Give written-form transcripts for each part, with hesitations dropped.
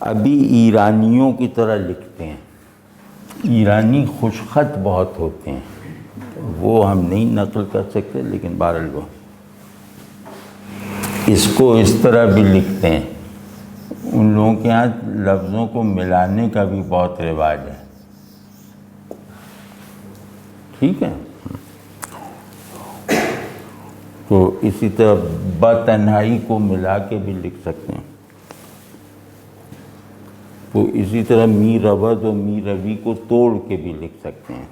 ابھی ایرانیوں کی طرح لکھتے ہیں. ایرانی خوش خط بہت ہوتے ہیں، وہ ہم نہیں نقل کر سکتے، لیکن بہرحال وہ اس کو اس طرح بھی لکھتے ہیں. ان لوگوں کے ہاں لفظوں کو ملانے کا بھی بہت رواج ہے. ٹھیک ہے. تو اسی طرح بتنہائی کو ملا کے بھی لکھ سکتے ہیں. تو اسی طرح می رود و می روی کو توڑ کے بھی لکھ سکتے ہیں.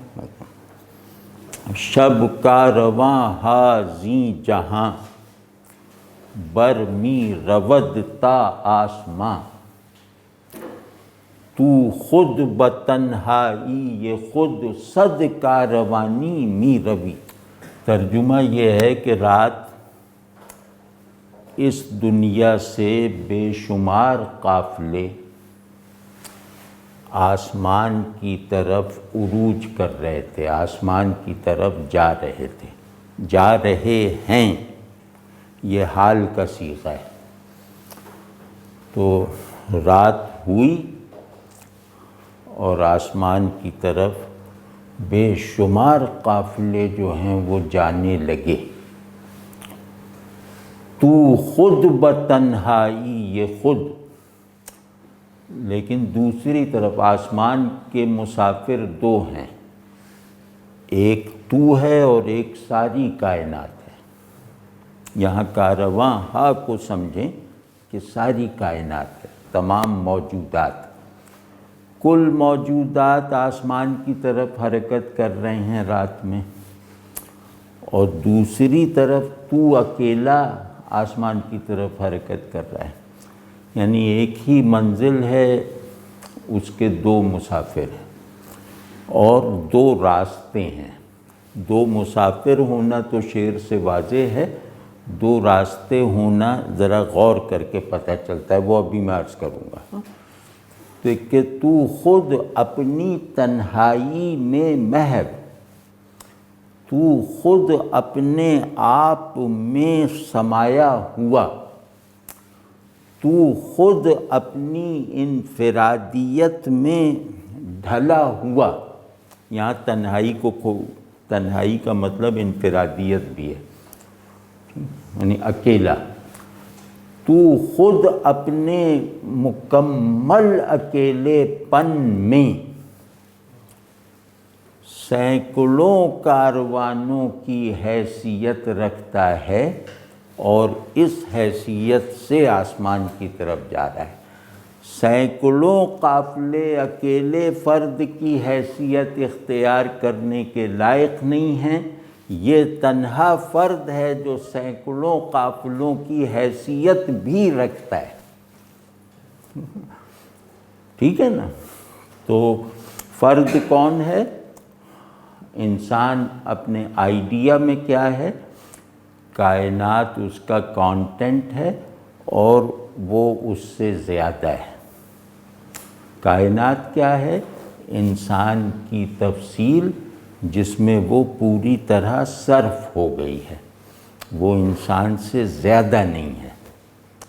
شب کا رواں ہا زیں جہاں، بر می رود تا آسماں، تو خود بتنہائی یہ خود صد کاروانی می روی. ترجمہ یہ ہے کہ رات اس دنیا سے بے شمار قافلے آسمان کی طرف عروج کر رہے تھے، آسمان کی طرف جا رہے تھے، جا رہے ہیں. یہ حال کا صیغہ ہے. تو رات ہوئی اور آسمان کی طرف بے شمار قافلے جو ہیں وہ جانے لگے. تو خود بتنہائی یہ خود، لیکن دوسری طرف آسمان کے مسافر دو ہیں، ایک تو ہے اور ایک ساری کائنات ہے. یہاں کارواں ہا کو سمجھیں کہ ساری کائنات ہے، تمام موجودات. کل موجودات آسمان کی طرف حرکت کر رہے ہیں رات میں، اور دوسری طرف تو اکیلا آسمان کی طرف حرکت کر رہا ہے. یعنی ایک ہی منزل ہے، اس کے دو مسافر ہیں اور دو راستے ہیں. دو مسافر ہونا تو شعر سے واضح ہے، دو راستے ہونا ذرا غور کر کے پتہ چلتا ہے، وہ ابھی میں عرض کروں گا. تو کہ تو خود اپنی تنہائی میں محو، تو خود اپنے آپ میں سمایا ہوا، تو خود اپنی انفرادیت میں ڈھلا ہوا. یہاں تنہائی کا مطلب انفرادیت بھی ہے، یعنی اکیلا. تو خود اپنے مکمل اکیلے پن میں سینکڑوں کاروانوں کی حیثیت رکھتا ہے، اور اس حیثیت سے آسمان کی طرف جا رہا ہے. سینکڑوں قافلے اکیلے فرد کی حیثیت اختیار کرنے کے لائق نہیں ہیں. یہ تنہا فرد ہے جو سینکڑوں قافلوں کی حیثیت بھی رکھتا ہے. ٹھیک ہے نا. تو فرد کون ہے؟ انسان اپنے آئیڈیا میں کیا ہے؟ کائنات اس کا کانٹینٹ ہے اور وہ اس سے زیادہ ہے. کائنات کیا ہے؟ انسان کی تفصیل جس میں وہ پوری طرح صرف ہو گئی ہے، وہ انسان سے زیادہ نہیں ہے.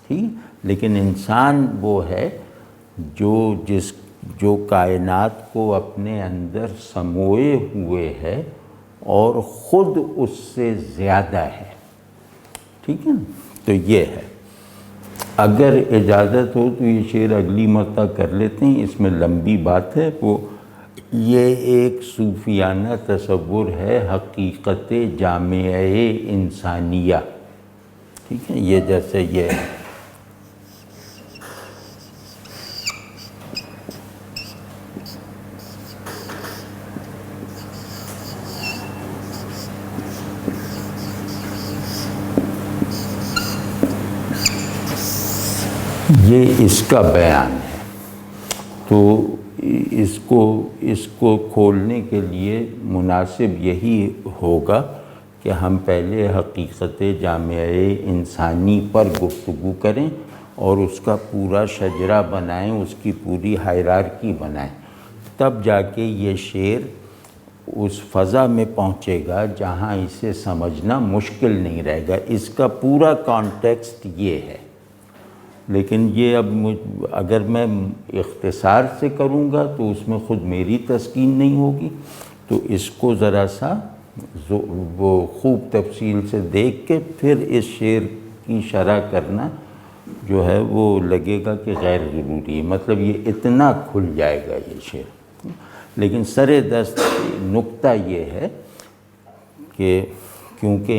ٹھیک. لیکن انسان وہ ہے جو کائنات کو اپنے اندر سموئے ہوئے ہے اور خود اس سے زیادہ ہے. ٹھیک ہے نا. تو یہ ہے. اگر اجازت ہو تو یہ شعر اگلی مرتبہ کر لیتے ہیں، اس میں لمبی بات ہے. وہ یہ ایک صوفیانہ تصور ہے حقیقت جامعہ انسانیہ. ٹھیک ہے. یہ جیسے یہ ہے. یہ اس کا بیان ہے. تو اس کو کھولنے کے لیے مناسب یہی ہوگا کہ ہم پہلے حقیقت جامعہ انسانی پر گفتگو کریں اور اس کا پورا شجرہ بنائیں، اس کی پوری ہائرارکی بنائیں. تب جا کے یہ شعر اس فضا میں پہنچے گا جہاں اسے سمجھنا مشکل نہیں رہے گا. اس کا پورا کانٹیکسٹ یہ ہے. لیکن یہ اب اگر میں اختصار سے کروں گا تو اس میں خود میری تسکین نہیں ہوگی، تو اس کو ذرا سا وہ خوب تفصیل سے دیکھ کے پھر اس شعر کی شرح کرنا جو ہے وہ لگے گا کہ غیر ضروری ہے، مطلب یہ اتنا کھل جائے گا یہ شعر۔ لیکن سر دست نقطہ یہ ہے کہ کیونکہ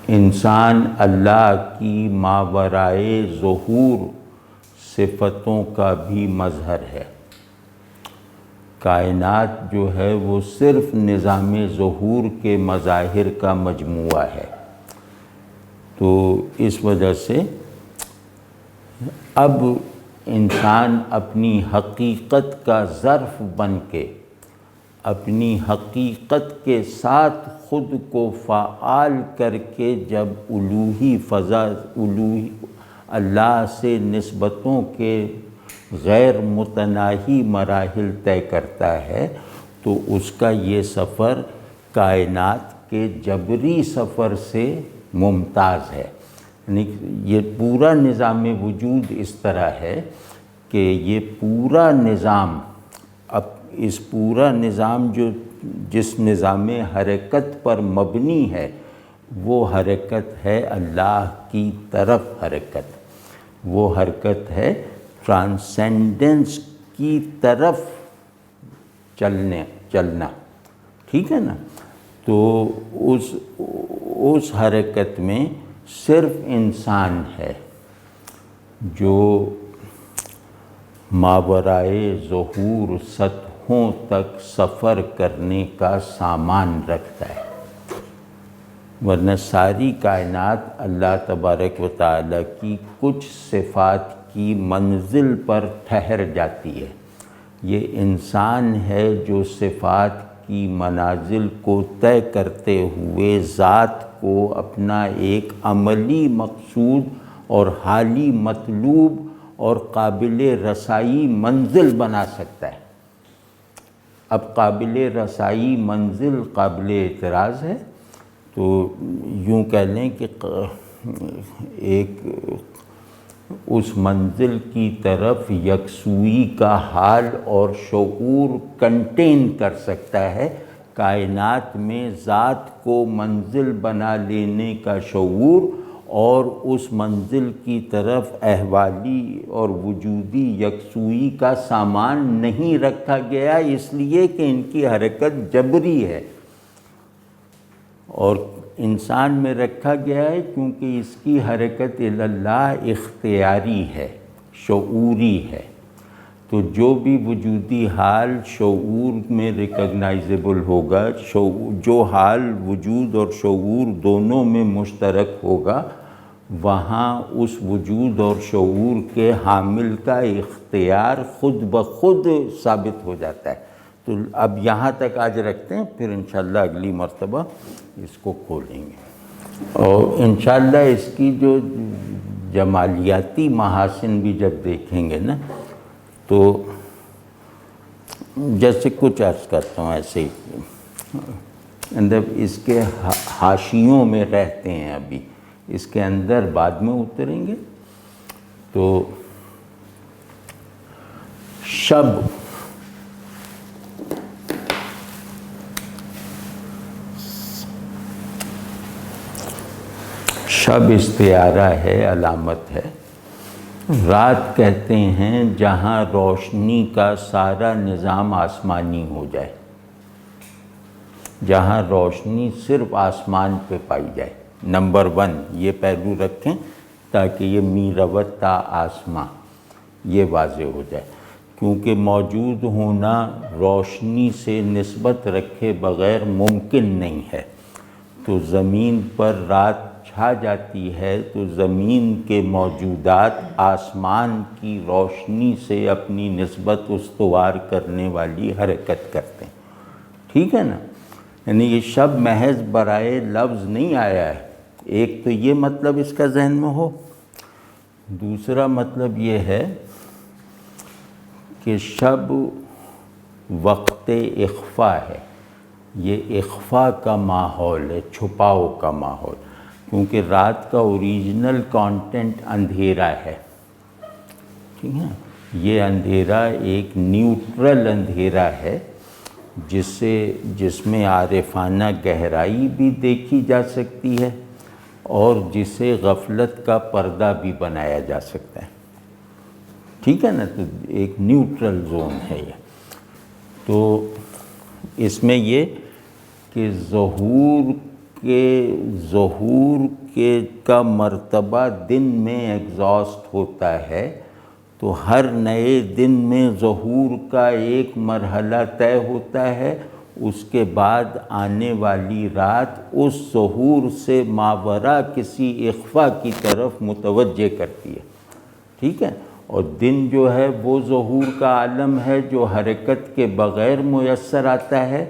انسان اللہ کی ماورائے ظہور صفتوں کا بھی مظہر ہے، کائنات جو ہے وہ صرف نظام ظہور کے مظاہر کا مجموعہ ہے، تو اس وجہ سے اب انسان اپنی حقیقت کا ظرف بن کے اپنی حقیقت کے ساتھ خود کو فعال کر کے جب الوہی اللہ سے نسبتوں کے غیر متناہی مراحل طے کرتا ہے، تو اس کا یہ سفر کائنات کے جبری سفر سے ممتاز ہے۔ یعنی یہ پورا نظام وجود اس طرح ہے کہ یہ پورا نظام، اب اس پورا نظام جس نظام حرکت پر مبنی ہے، وہ حرکت ہے اللہ کی طرف حرکت، وہ حرکت ہے ٹرانسینڈنس کی طرف چلنا، ٹھیک ہے نا؟ تو اس حرکت میں صرف انسان ہے جو ماورائے ظہور سطحوں تک سفر کرنے کا سامان رکھتا ہے، ورنہ ساری کائنات اللہ تبارک و تعالیٰ کی کچھ صفات کی منزل پر ٹھہر جاتی ہے۔ یہ انسان ہے جو صفات کی منازل کو طے کرتے ہوئے ذات کو اپنا ایک عملی مقصود اور حالی مطلوب اور قابل رسائی منزل بنا سکتا ہے۔ اب قابل رسائی منزل قابل اعتراض ہے، تو یوں کہہ لیں کہ ایک اس منزل کی طرف یکسوئی کا حال اور شعور کنٹین کر سکتا ہے۔ کائنات میں ذات کو منزل بنا لینے کا شعور اور اس منزل کی طرف احوالی اور وجودی یکسوئی کا سامان نہیں رکھا گیا، اس لیے کہ ان کی حرکت جبری ہے، اور انسان میں رکھا گیا ہے کیونکہ اس کی حرکت اللہ اختیاری ہے، شعوری ہے۔ تو جو بھی وجودی حال شعور میں ریکگنائزیبل ہوگا، جو حال وجود اور شعور دونوں میں مشترک ہوگا، وہاں اس وجود اور شعور کے حامل کا اختیار خود بخود ثابت ہو جاتا ہے۔ تو اب یہاں تک آج رکھتے ہیں، پھر انشاءاللہ اگلی مرتبہ اس کو کھولیں گے، اور انشاءاللہ اس کی جو جمالیاتی محاسن بھی جب دیکھیں گے نا، تو جیسے کچھ عرض کرتا ہوں ایسے ہی اندر اس کے حاشیوں میں رہتے ہیں، ابھی اس کے اندر بعد میں اتریں گے۔ تو شب استعارہ ہے، علامت ہے۔ رات کہتے ہیں جہاں روشنی کا سارا نظام آسمانی ہو جائے، جہاں روشنی صرف آسمان پہ پائی جائے۔ نمبر 1 یہ پہلو رکھیں تاکہ یہ میروت تا آسماں یہ واضح ہو جائے، کیونکہ موجود ہونا روشنی سے نسبت رکھے بغیر ممکن نہیں ہے۔ تو زمین پر رات چھا جاتی ہے تو زمین کے موجودات آسمان کی روشنی سے اپنی نسبت استوار کرنے والی حرکت کرتے ہیں، ٹھیک ہے نا؟ یعنی یہ شب محض برائے لفظ نہیں آیا ہے۔ ایک تو یہ مطلب اس کا ذہن میں ہو، دوسرا مطلب یہ ہے کہ شب وقت اخفا ہے، یہ اخفا کا ماحول ہے، چھپاؤ کا ماحول۔ کیونکہ رات کا اوریجنل کانٹینٹ اندھیرا ہے، ٹھیک ہے. یہ اندھیرا ایک نیوٹرل اندھیرا ہے جس میں عارفانہ گہرائی بھی دیکھی جا سکتی ہے اور جسے غفلت کا پردہ بھی بنایا جا سکتا ہے، ٹھیک ہے نا. تو ایک نیوٹرل زون ہے یہ. تو اس میں یہ کہ ظہور کا مرتبہ دن میں ایگزاسٹ ہوتا ہے، تو ہر نئے دن میں ظہور کا ایک مرحلہ طے ہوتا ہے، اس کے بعد آنے والی رات اس ظہور سے ماوراء کسی اخفاء کی طرف متوجہ کرتی ہے، ٹھیک ہے. اور دن جو ہے وہ ظہور کا عالم ہے جو حرکت کے بغیر میسر آتا ہے.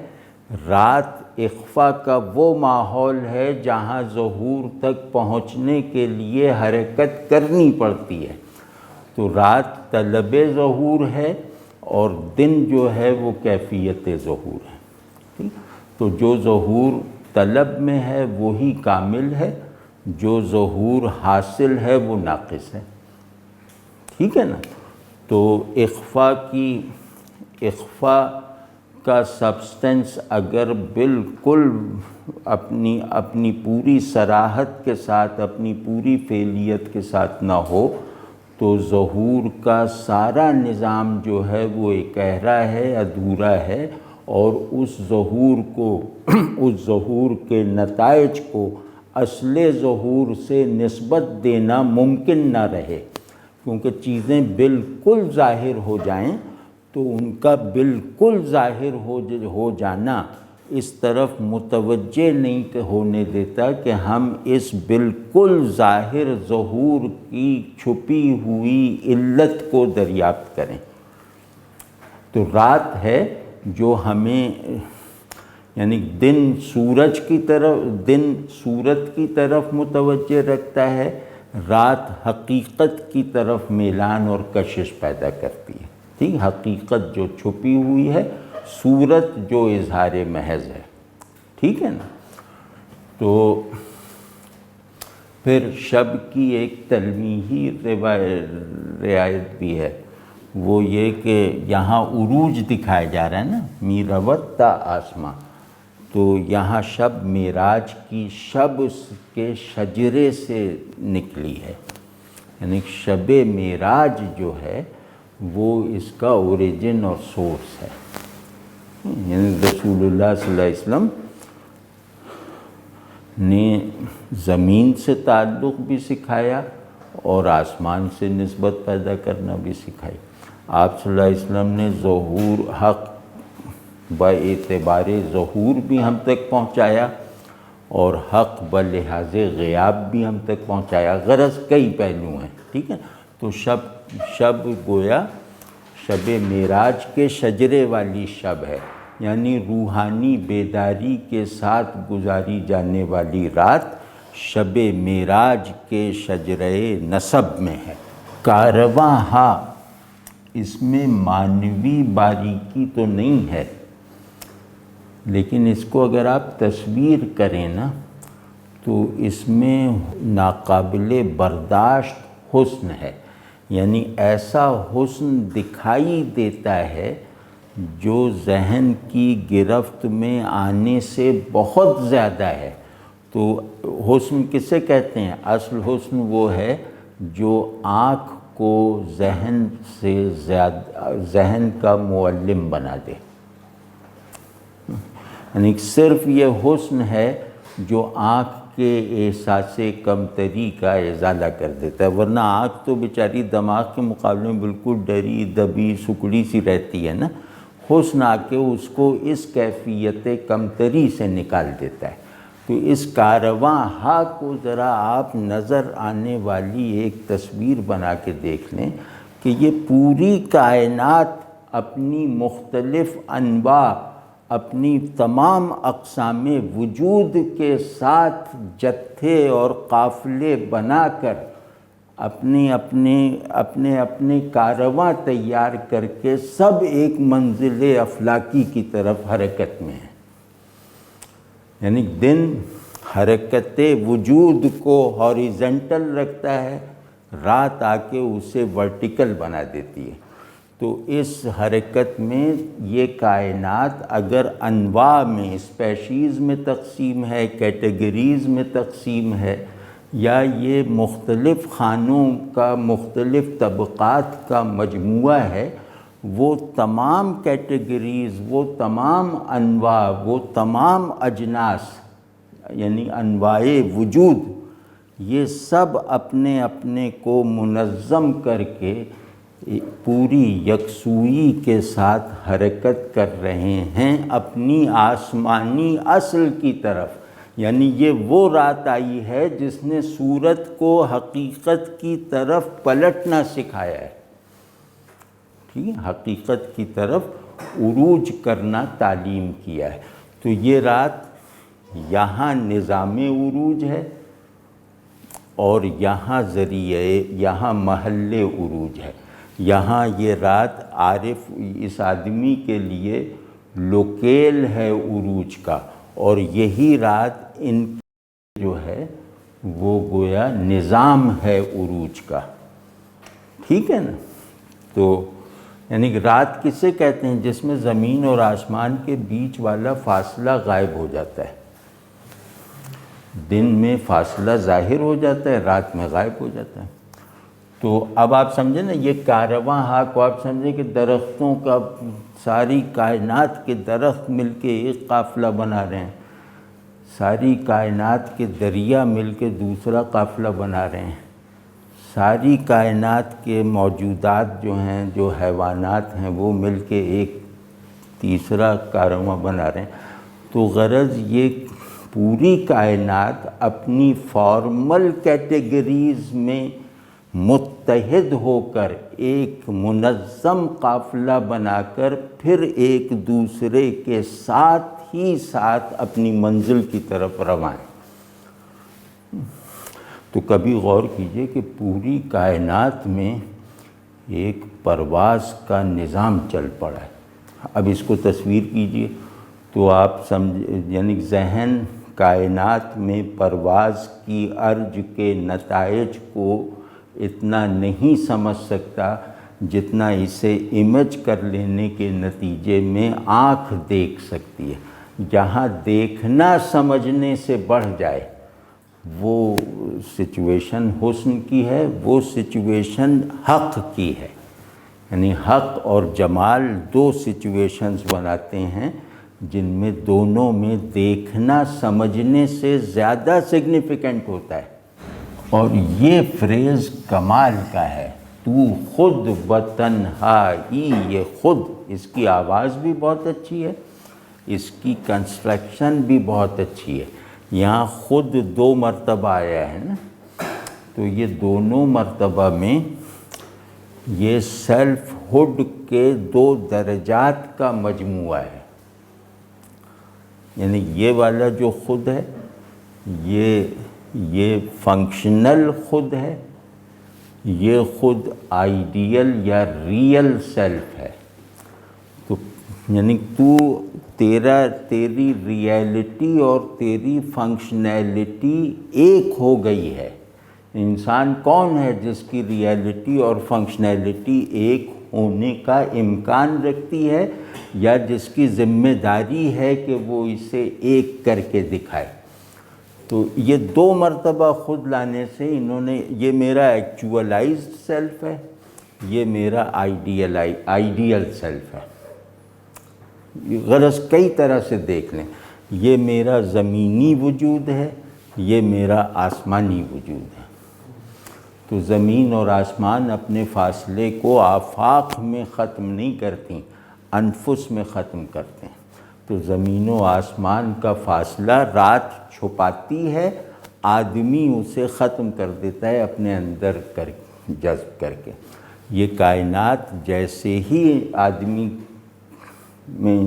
رات اخفاء کا وہ ماحول ہے جہاں ظہور تک پہنچنے کے لیے حرکت کرنی پڑتی ہے. تو رات طلب ظہور ہے اور دن جو ہے وہ کیفیت ظہور ہے، ٹھیک. تو جو ظہور طلب میں ہے وہی کامل ہے، جو ظہور حاصل ہے وہ ناقص ہے، ٹھیک ہے نا. تو اخفاء کا سبسٹنس اگر بالکل اپنی پوری صراحت کے ساتھ، اپنی پوری فعلیت کے ساتھ نہ ہو تو ظہور کا سارا نظام جو ہے وہ اکہرا ہے، ادھورا ہے، اور اس ظہور کے نتائج کو اصل ظہور سے نسبت دینا ممکن نہ رہے. کیونکہ چیزیں بالکل ظاہر ہو جائیں تو ان کا بالکل ظاہر ہو جانا اس طرف متوجہ نہیں ہونے دیتا کہ ہم اس بالکل ظاہر ظہور کی چھپی ہوئی علت کو دریافت کریں. تو رات ہے جو ہمیں یعنی دن صورت کی طرف متوجہ رکھتا ہے، رات حقیقت کی طرف میلان اور کشش پیدا کرتی ہے، ٹھیک. حقیقت جو چھپی ہوئی ہے، صورت جو اظہار محض ہے، ٹھیک ہے نا. تو پھر شب کی ایک تلمیحی رعایت بھی ہے، وہ یہ کہ یہاں عروج دکھایا جا رہا ہے نا، میروت تا آسماں. تو یہاں شب معراج کی شب کے شجرے سے نکلی ہے، یعنی شب معراج جو ہے وہ اس کا اوریجن اور سورس ہے. یعنی رسول اللہ صلی اللہ علیہ وسلم نے زمین سے تعلق بھی سکھایا اور آسمان سے نسبت پیدا کرنا بھی سکھائی. آپ صلی اللہ علیہ وسلم نے ظہور حق باعتبار ظہور بھی ہم تک پہنچایا اور حق بلحاظ غیاب بھی ہم تک پہنچایا. غرض کئی پہلو ہیں، ٹھیک ہے. تو شب گویا شب معراج کے شجرے والی شب ہے، یعنی روحانی بیداری کے ساتھ گزاری جانے والی رات شب معراج کے شجرے نسب میں ہے. کارواں ہاں، اس میں معنوی باریکی تو نہیں ہے، لیکن اس کو اگر آپ تصویر کریں نا تو اس میں ناقابل برداشت حسن ہے. یعنی ایسا حسن دکھائی دیتا ہے جو ذہن کی گرفت میں آنے سے بہت زیادہ ہے. تو حسن کسے کہتے ہیں؟ اصل حسن وہ ہے جو آنکھ کو ذہن سے زیادہ، ذہن کا معلم بنا دے. یعنی صرف یہ حسن ہے جو آنکھ کے احساس کمتری کا ازالہ کر دیتا ہے، ورنہ آنکھ تو بیچاری دماغ کے مقابلے میں بالکل ڈری دبی سکڑی سی رہتی ہے نا. حسن آ کے اس کو اس کیفیت کمتری سے نکال دیتا ہے. تو اس کارواں ہا کو ذرا آپ نظر آنے والی ایک تصویر بنا کے دیکھ لیں کہ یہ پوری کائنات اپنی مختلف انواع، اپنی تمام اقسام وجود کے ساتھ جتھے اور قافلے بنا کر اپنے کارواں تیار کر کے سب ایک منزل افلاکی کی طرف حرکت میں ہیں. یعنی دن حرکت وجود کو ہاریزنٹل رکھتا ہے، رات آ کے اسے ورٹیکل بنا دیتی ہے۔ تو اس حرکت میں یہ کائنات اگر انواع میں، اسپیشیز میں تقسیم ہے، کیٹیگریز میں تقسیم ہے، یا یہ مختلف خانوں کا، مختلف طبقات کا مجموعہ ہے، وہ تمام کیٹیگریز، وہ تمام انواع، وہ تمام اجناس، یعنی انواع وجود، یہ سب اپنے اپنے کو منظم کر کے پوری یکسوئی کے ساتھ حرکت کر رہے ہیں اپنی آسمانی اصل کی طرف۔ یعنی یہ وہ رات آئی ہے جس نے صورت کو حقیقت کی طرف پلٹنا سکھایا ہے، ٹھیک ہے، حقیقت کی طرف عروج کرنا تعلیم کیا ہے۔ تو یہ رات یہاں نظام عروج ہے، اور یہاں ذریعہ، یہاں محل عروج ہے۔ یہاں یہ رات عارف اس آدمی کے لیے لوکیل ہے عروج کا، اور یہی رات ان جو ہے وہ گویا نظام ہے عروج کا، ٹھیک ہے نا۔ تو یعنی رات کسے کہتے ہیں؟ جس میں زمین اور آسمان کے بیچ والا فاصلہ غائب ہو جاتا ہے۔ دن میں فاصلہ ظاہر ہو جاتا ہے، رات میں غائب ہو جاتا ہے۔ تو اب آپ سمجھیں نا، یہ کارواں ہاں کو آپ سمجھیں کہ درختوں کا، ساری کائنات کے درخت مل کے ایک قافلہ بنا رہے ہیں، ساری کائنات کے دریا مل کے دوسرا قافلہ بنا رہے ہیں، ساری کائنات کے موجودات جو ہیں، جو حیوانات ہیں، وہ مل کے ایک تیسرا کارواں بنا رہے ہیں۔ تو غرض یہ پوری کائنات اپنی فارمل کیٹیگریز میں متحد ہو کر ایک منظم قافلہ بنا کر پھر ایک دوسرے کے ساتھ ہی ساتھ اپنی منزل کی طرف رواں ہے۔ تو کبھی غور کیجئے کہ پوری کائنات میں ایک پرواز کا نظام چل پڑا ہے۔ اب اس کو تصویر کیجئے تو آپ یعنی ذہن کائنات میں پرواز کی ارج کے نتائج کو اتنا نہیں سمجھ سکتا جتنا اسے امیج کر لینے کے نتیجے میں آنکھ دیکھ سکتی ہے۔ جہاں دیکھنا سمجھنے سے بڑھ جائے وہ سچویشن حسن کی ہے، وہ سچویشن حق کی ہے۔ یعنی حق اور جمال دو سچویشنز بناتے ہیں جن میں دونوں میں دیکھنا سمجھنے سے زیادہ سگنیفیکنٹ ہوتا ہے۔ اور یہ فریز کمال کا ہے، تو خود بتنہائی، یہ خود، اس کی آواز بھی بہت اچھی ہے، اس کی کنسٹرکشن بھی بہت اچھی ہے۔ یہاں خود 2 مرتبہ آیا ہے نا، تو یہ دونوں مرتبہ میں یہ سیلف ہوڈ کے 2 درجات کا مجموعہ ہے۔ یعنی یہ والا جو خود ہے یہ فنکشنل خود ہے، یہ خود آئیڈیل یا ریئل سیلف ہے۔ تو یعنی تیری ریئلٹی اور تیری فنکشنیلٹی ایک ہو گئی ہے۔ انسان کون ہے جس کی ریئلٹی اور فنکشنیلٹی ایک ہونے کا امکان رکھتی ہے، یا جس کی ذمہ داری ہے کہ وہ اسے ایک کر کے دکھائے؟ تو یہ 2 مرتبہ خود لانے سے انہوں نے، یہ میرا ایکچوئلائزڈ سیلف ہے، یہ میرا آئیڈیل سیلف ہے۔ غرض کئی طرح سے دیکھ لیں، یہ میرا زمینی وجود ہے، یہ میرا آسمانی وجود ہے۔ تو زمین اور آسمان اپنے فاصلے کو آفاق میں ختم نہیں کرتی، انفس میں ختم کرتے ہیں۔ تو زمین و آسمان کا فاصلہ رات چھپاتی ہے، آدمی اسے ختم کر دیتا ہے اپنے اندر جذب کر کے۔ یہ کائنات جیسے ہی آدمی میں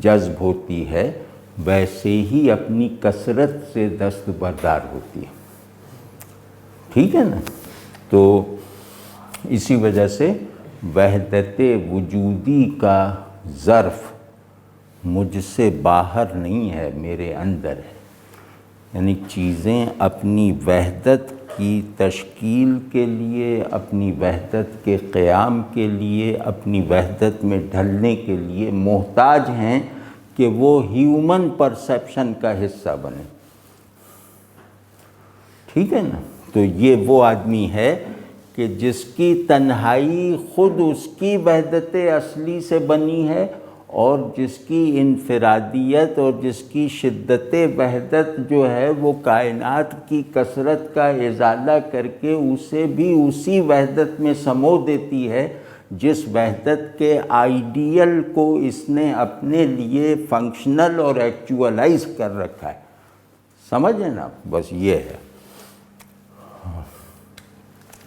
جذب ہوتی ہے ویسے ہی اپنی کثرت سے دستبردار ہوتی ہے، ٹھیک ہے نا۔ تو اسی وجہ سے وحدت وجودی کا ظرف مجھ سے باہر نہیں ہے، میرے اندر ہے۔ یعنی چیزیں اپنی وحدت کی تشکیل کے لیے، اپنی وحدت کے قیام کے لیے، اپنی وحدت میں ڈھلنے کے لیے محتاج ہیں کہ وہ ہیومن پرسیپشن کا حصہ بنے. ٹھیک ہے نا؟ تو یہ وہ آدمی ہے کہ جس کی تنہائی خود اس کی وحدت اصلی سے بنی ہے، اور جس کی انفرادیت اور جس کی شدت وحدت جو ہے وہ کائنات کی کثرت کا ازالہ کر کے اسے بھی اسی وحدت میں سمو دیتی ہے جس وحدت کے آئیڈیل کو اس نے اپنے لیے فنکشنل اور ایکچولائز کر رکھا ہے. سمجھیں نا؟ بس یہ ہے.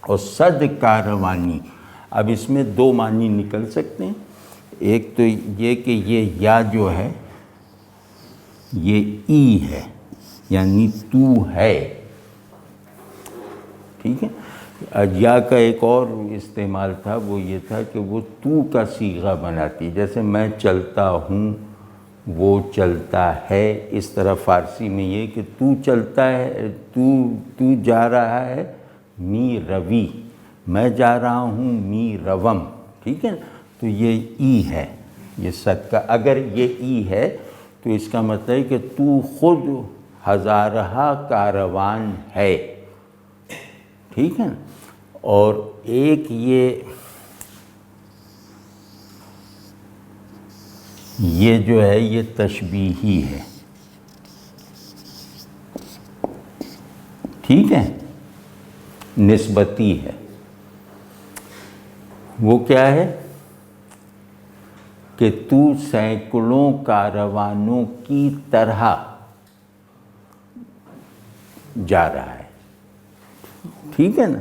اور صد کاروانی، اب اس میں دو معنی نکل سکتے ہیں. ایک تو یہ کہ یہ یا جو ہے یہ ای ہے، یعنی تو ہے. ٹھیک ہے؟ یا کا ایک اور استعمال تھا، وہ یہ تھا کہ وہ تو کا صیغہ بناتی، جیسے میں چلتا ہوں، وہ چلتا ہے. اس طرح فارسی میں یہ کہ تو چلتا ہے، تو جا رہا ہے، می روی، میں جا رہا ہوں، می روم. ٹھیک ہے؟ تو یہ ای ہے، یہ صد کا. اگر یہ ای ہے تو اس کا مطلب ہے کہ تو خود ہزارہا کاروان ہے. ٹھیک ہے؟ اور ایک یہ جو ہے یہ تشبیہی ہے. ٹھیک ہے؟ نسبتی ہے. وہ کیا ہے کہ تو سینکڑوں کاروانوں کی طرح جا رہا ہے. ٹھیک ہے نا؟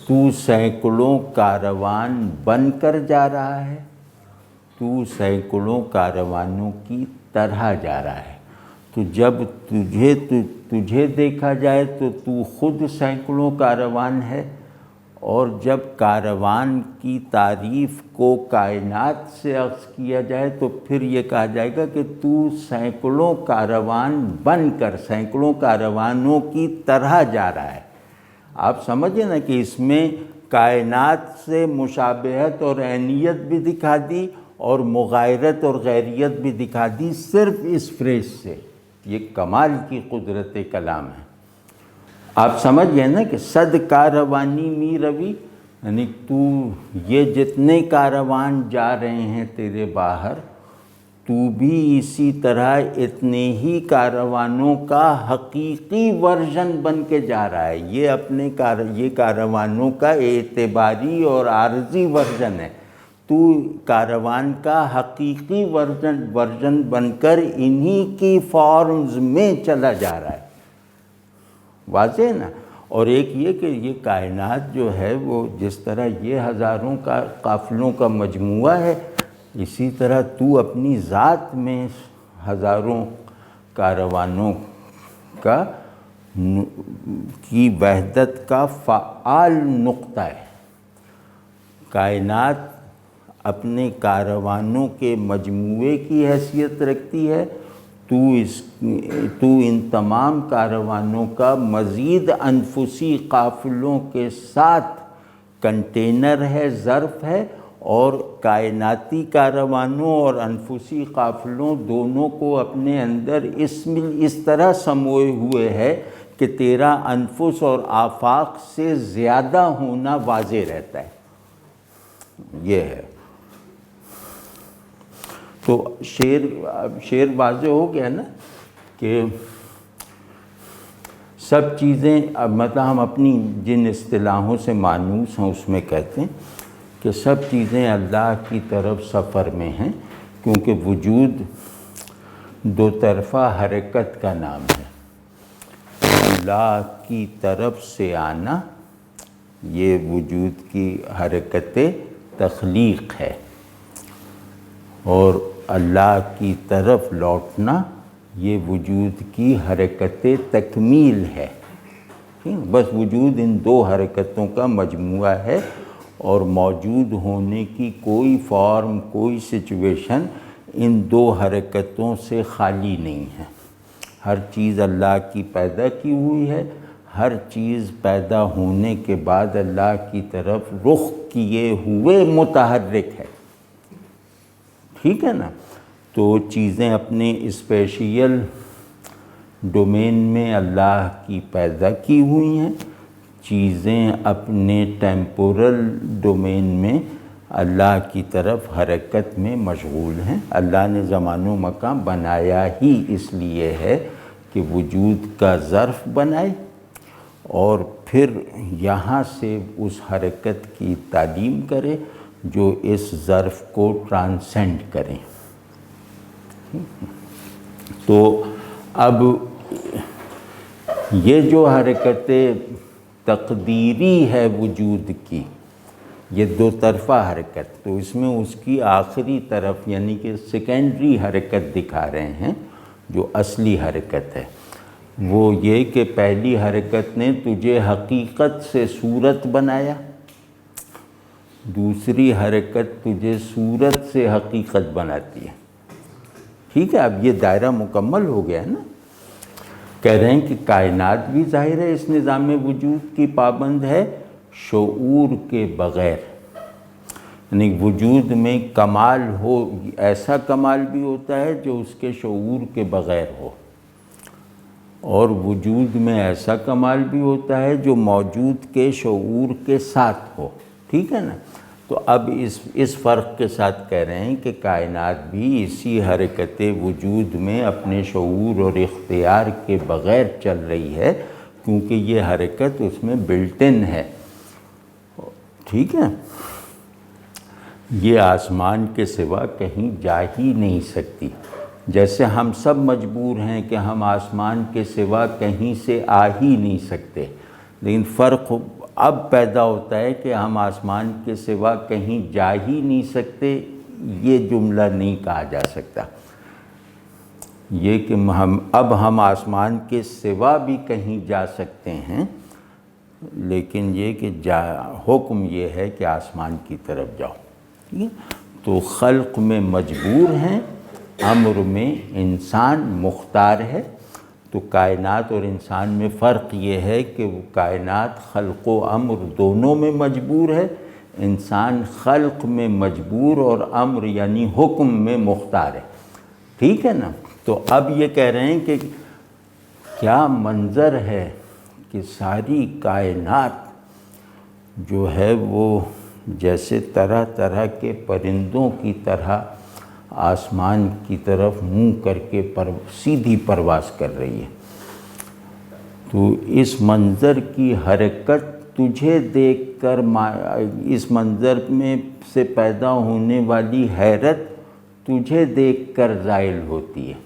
تو سینکڑوں کاروان بن کر جا رہا ہے، تو سینکڑوں کاروانوں کی طرح جا رہا ہے. تو جب تجھے دیکھا جائے تو تو خود سینکڑوں کاروان ہے، اور جب کاروان کی تعریف کو کائنات سے اخذ کیا جائے تو پھر یہ کہا جائے گا کہ تو سینکڑوں کاروان بن کر سینکڑوں کاروانوں کی طرح جا رہا ہے. آپ سمجھیں نا کہ اس میں کائنات سے مشابہت اور عینیت بھی دکھا دی اور مغایرت اور غیریت بھی دکھا دی صرف اس فریز سے. یہ کمال کی قدرت کلام ہے. آپ سمجھ گئے نا کہ صد کاروانی می روی، یعنی تو یہ جتنے کاروان جا رہے ہیں تیرے باہر، تو بھی اسی طرح اتنے ہی کاروانوں کا حقیقی ورژن بن کے جا رہا ہے. یہ اپنے یہ کاروانوں کا اعتباری اور عارضی ورژن ہے. تو کاروان کا حقیقی ورژن بن کر انہی کی فارمز میں چلا جا رہا ہے. واضح ہے نا؟ اور ایک یہ کہ یہ کائنات جو ہے وہ جس طرح یہ ہزاروں کا قافلوں کا مجموعہ ہے، اسی طرح تو اپنی ذات میں ہزاروں کاروانوں کی وحدت کا فعال نقطہ ہے. کائنات اپنے کاروانوں کے مجموعے کی حیثیت رکھتی ہے، تو ان تمام کاروانوں کا مزید انفسی قافلوں کے ساتھ کنٹینر ہے، ظرف ہے، اور کائناتی کاروانوں اور انفسی قافلوں دونوں کو اپنے اندر اس طرح سموئے ہوئے ہے کہ تیرا انفس اور آفاق سے زیادہ ہونا واضح رہتا ہے. یہ ہے. تو شعر واضح ہو گیا نا کہ سب چیزیں، مطلب ہم اپنی جن اصطلاحوں سے مانوس ہیں اس میں کہتے ہیں کہ سب چیزیں اللہ کی طرف سفر میں ہیں، کیونکہ وجود دو طرفہ حرکت کا نام ہے. اللہ کی طرف سے آنا یہ وجود کی حرکت تخلیق ہے، اور اللہ کی طرف لوٹنا یہ وجود کی حرکت تکمیل ہے. بس وجود ان دو حرکتوں کا مجموعہ ہے، اور موجود ہونے کی کوئی فارم، کوئی سچویشن ان دو حرکتوں سے خالی نہیں ہے. ہر چیز اللہ کی پیدا کی ہوئی ہے، ہر چیز پیدا ہونے کے بعد اللہ کی طرف رخ کیے ہوئے متحرک ہے، ٹھیک ہے نا؟ تو چیزیں اپنے اسپیشیل ڈومین میں اللہ کی پیدا کی ہوئی ہیں، چیزیں اپنے ٹیمپورل ڈومین میں اللہ کی طرف حرکت میں مشغول ہیں۔ اللہ نے زمان و مکان بنایا ہی اس لیے ہے کہ وجود کا ظرف بنائے اور پھر یہاں سے اس حرکت کی تعلیم کرے جو اس ظرف کو ٹرانسینڈ کریں۔ تو اب یہ جو حرکت تقدیری ہے وجود کی، یہ دو طرفہ حرکت، تو اس میں اس کی آخری طرف یعنی کہ سیکنڈری حرکت دکھا رہے ہیں جو اصلی حرکت ہے، وہ یہ کہ پہلی حرکت نے تجھے حقیقت سے صورت بنایا، دوسری حرکت تجھے صورت سے حقیقت بناتی ہے، ٹھیک ہے؟ اب یہ دائرہ مکمل ہو گیا ہے نا؟ کہہ رہے ہیں کہ کائنات بھی ظاہر ہے اس نظام وجود کی پابند ہے شعور کے بغیر، یعنی وجود میں کمال ہو، ایسا کمال بھی ہوتا ہے جو اس کے شعور کے بغیر ہو، اور وجود میں ایسا کمال بھی ہوتا ہے جو موجود کے شعور کے ساتھ ہو، ٹھیک ہے نا؟ تو اب اس فرق کے ساتھ کہہ رہے ہیں کہ کائنات بھی اسی حرکت وجود میں اپنے شعور اور اختیار کے بغیر چل رہی ہے، کیونکہ یہ حرکت اس میں بلٹ ان ہے، ٹھیک ہے؟ یہ آسمان کے سوا کہیں جا ہی نہیں سکتی، جیسے ہم سب مجبور ہیں کہ ہم آسمان کے سوا کہیں سے آ ہی نہیں سکتے، لیکن فرق اب پیدا ہوتا ہے کہ ہم آسمان کے سوا کہیں جا ہی نہیں سکتے، یہ جملہ نہیں کہا جا سکتا، یہ کہ اب ہم آسمان کے سوا بھی کہیں جا سکتے ہیں، لیکن یہ کہ حکم یہ ہے کہ آسمان کی طرف جاؤ، ٹھیک ہے؟ تو خلق میں مجبور ہیں، امر میں انسان مختار ہے۔ تو کائنات اور انسان میں فرق یہ ہے کہ وہ کائنات خلق و امر دونوں میں مجبور ہے، انسان خلق میں مجبور اور امر یعنی حکم میں مختار ہے، ٹھیک ہے نا؟ تو اب یہ کہہ رہے ہیں کہ کیا منظر ہے کہ ساری کائنات جو ہے وہ جیسے طرح طرح کے پرندوں کی طرح آسمان کی طرف منہ کر کے سیدھی پرواز کر رہی ہے۔ تو اس منظر کی حرکت تجھے دیکھ کر، اس منظر میں سے پیدا ہونے والی حیرت تجھے دیکھ کر زائل ہوتی ہے،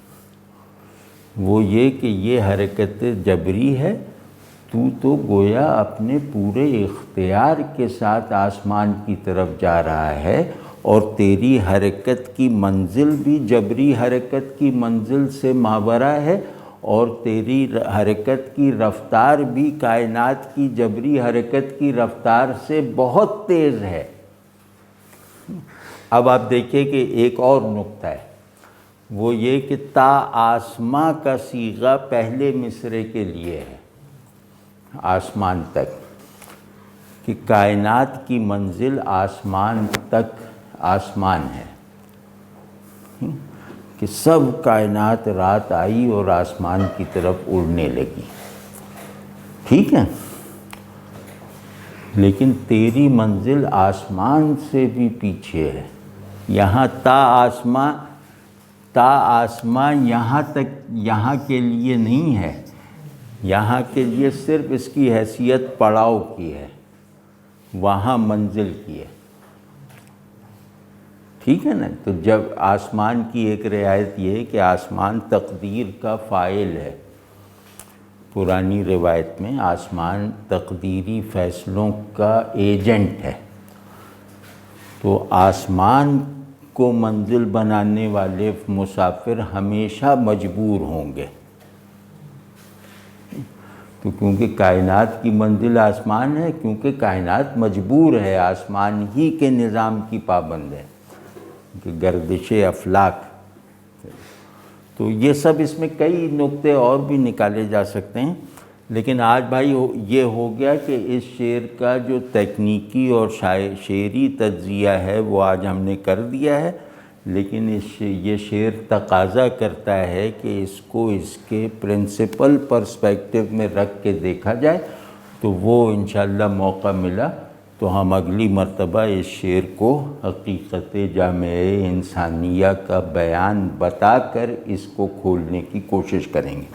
وہ یہ کہ یہ حرکت جبری ہے، تو گویا اپنے پورے اختیار کے ساتھ آسمان کی طرف جا رہا ہے، اور تیری حرکت کی منزل بھی جبری حرکت کی منزل سے ماورا ہے، اور تیری حرکت کی رفتار بھی کائنات کی جبری حرکت کی رفتار سے بہت تیز ہے۔ اب آپ دیکھیں کہ ایک اور نقطہ ہے، وہ یہ کہ تا آسماں کا صیغہ پہلے مصرعے کے لیے ہے، آسمان تک، کہ کائنات کی منزل آسمان تک آسمان ہے، کہ سب کائنات رات آئی اور آسمان کی طرف اڑنے لگی، ٹھیک ہے؟ لیکن تیری منزل آسمان سے بھی پیچھے ہے، یہاں تا آسماں یہاں تک، یہاں کے لیے نہیں ہے، یہاں کے لیے صرف اس کی حیثیت پڑاؤ کی ہے، وہاں منزل کی ہے، ٹھیک ہے نا؟ تو جب آسمان کی ایک روایت یہ ہے کہ آسمان تقدیر کا فاعل ہے، پرانی روایت میں آسمان تقدیری فیصلوں کا ایجنٹ ہے، تو آسمان کو منزل بنانے والے مسافر ہمیشہ مجبور ہوں گے، تو کیونکہ کائنات کی منزل آسمان ہے، کیونکہ کائنات مجبور ہے، آسمان ہی کے نظام کی پابند ہے، کہ گردش افلاک، تو یہ سب اس میں کئی نقطے اور بھی نکالے جا سکتے ہیں، لیکن آج بھائی یہ ہو گیا کہ اس شعر کا جو تکنیکی اور شعری تجزیہ ہے وہ آج ہم نے کر دیا ہے، لیکن یہ شعر تقاضا کرتا ہے کہ اس کو اس کے پرنسپل پرسپیکٹیو میں رکھ کے دیکھا جائے، تو وہ انشاءاللہ موقع ملا تو ہم اگلی مرتبہ اس شعر کو حقیقت جامع انسانیہ کا بیان بتا کر اس کو کھولنے کی کوشش کریں گے۔